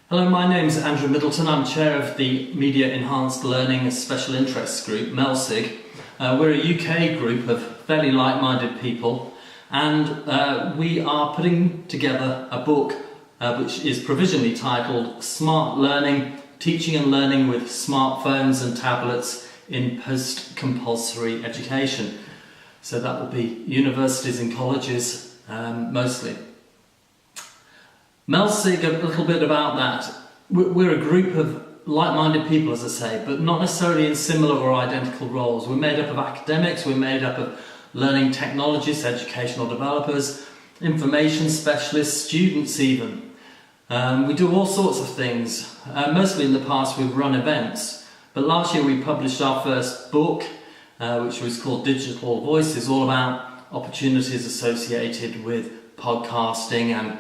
Hello, my name is Andrew Middleton. I'm chair of the Media Enhanced Learning Special Interests Group, MELSIG. We're a UK group of fairly like-minded people, and we are putting together a book which is provisionally titled Smart Learning, Teaching and Learning with Smartphones and Tablets in Post-Compulsory Education. So that will be universities and colleges mostly. MELSIG, a little bit about that. We're a group of like-minded people, as I say, but not necessarily in similar or identical roles. We're made up of academics, we're made up of learning technologists, educational developers, information specialists, students even. We do all sorts of things. Mostly in the past we've run events, but last year we published our first book, which was called Digital Voices, all about opportunities associated with podcasting and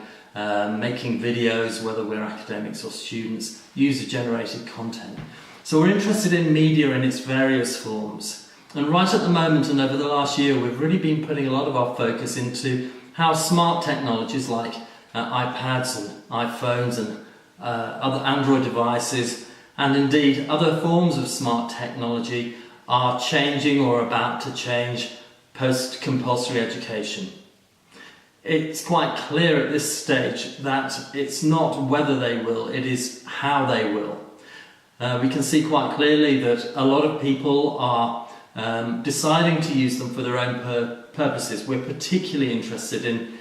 making videos, whether we're academics or students, user-generated content. So we're interested in media in its various forms. And right at the moment and over the last year, we've really been putting a lot of our focus into how smart technologies like iPads and iPhones and other Android devices, and indeed other forms of smart technology, are changing or about to change post-compulsory education. It's quite clear at this stage that it's not whether they will, it is how they will. We can see quite clearly that a lot of people are deciding to use them for their own purposes. We're particularly interested in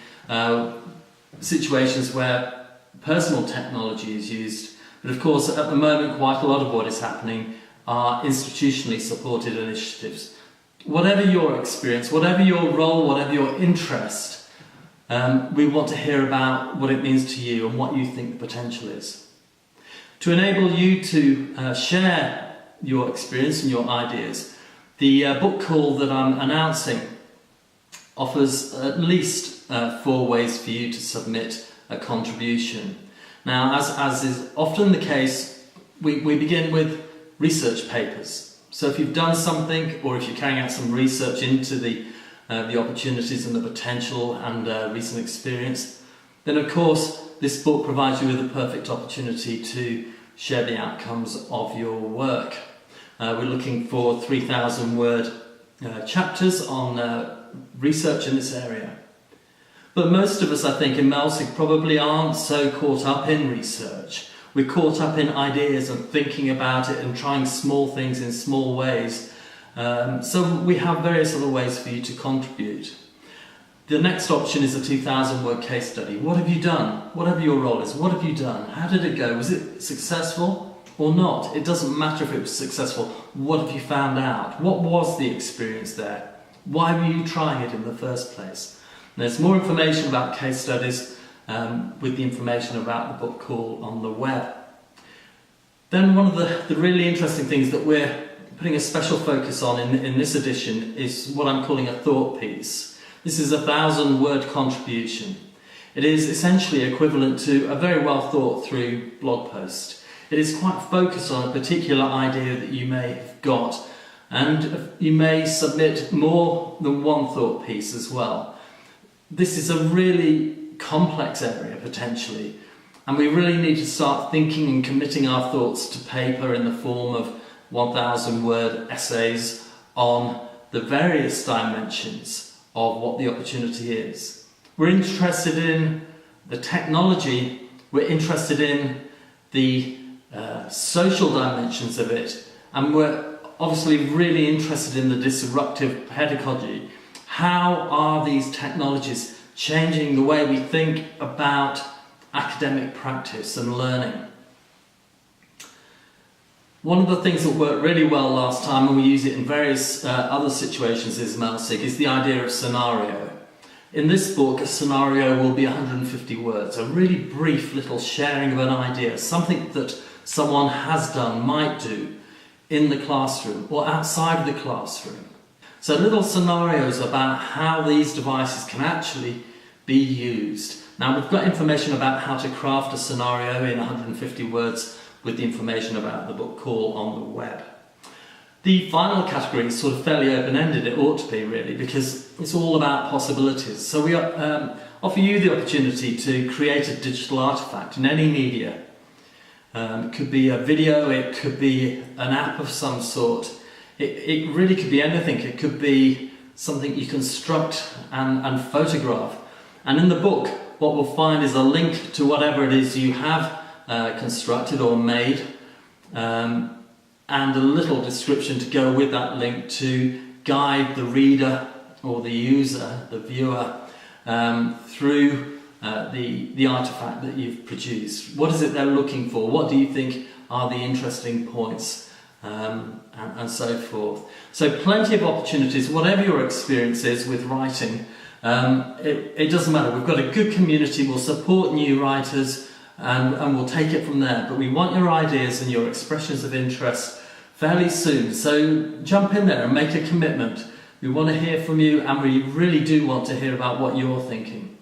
situations where personal technology is used, but of course at the moment quite a lot of what is happening are institutionally supported initiatives. Whatever your experience, whatever your role, whatever your interest, we want to hear about what it means to you and what you think the potential is. To enable you to share your experience and your ideas, the book call that I'm announcing offers at least 4 ways for you to submit a contribution. Now, as is often the case, we begin with research papers. So if you've done something, or if you're carrying out some research into the opportunities and the potential and recent experience, then of course this book provides you with a perfect opportunity to share the outcomes of your work. We're looking for 3,000 word chapters on research in this area. But most of us, I think, in MELSIG probably aren't so caught up in research. We're caught up in ideas and thinking about it and trying small things in small ways. So we have various other ways for you to contribute. The next option is a 2,000 word case study. What have you done? Whatever your role is, what have you done? How did it go? Was it successful or not? It doesn't matter if it was successful. What have you found out? What was the experience there? Why were you trying it in the first place? And there's more information about case studies with the information about the book call on the web. Then one of the really interesting things that we're putting a special focus on in this edition is what I'm calling a thought piece. This is a 1,000 word contribution. It is essentially equivalent to a very well thought through blog post. It is quite focused on a particular idea that you may have got, and you may submit more than one thought piece as well. This is a really complex area potentially, and we really need to start thinking and committing our thoughts to paper in the form of 1,000 word essays on the various dimensions of what the opportunity is. We're interested in the technology, we're interested in the social dimensions of it, and we're obviously really interested in the disruptive pedagogy. How are these technologies changing the way we think about academic practice and learning? One of the things that worked really well last time, and we use it in various other situations as MELSIG, is the idea of scenario. In this book, a scenario will be 150 words, a really brief little sharing of an idea, something that someone has done, might do, in the classroom or outside of the classroom. So little scenarios about how these devices can actually be used. Now, we've got information about how to craft a scenario in 150 words with the information about the book call on the web. The final category is sort of fairly open-ended, it ought to be really, because it's all about possibilities. So we offer you the opportunity to create a digital artifact in any media It could be a video, it could be an app of some sort. It really could be anything. It could be something you construct and photograph. And in the book, what we'll find is a link to whatever it is you have constructed or made, and a little description to go with that link to guide the reader or the user, the viewer, through the artifact that you've produced. What is it they're looking for? What do you think are the interesting points? And so forth. So plenty of opportunities, whatever your experience is with writing. It doesn't matter. We've got a good community. We'll support new writers and we'll take it from there. But we want your ideas and your expressions of interest fairly soon. So jump in there and make a commitment. We want to hear from you, and we really do want to hear about what you're thinking.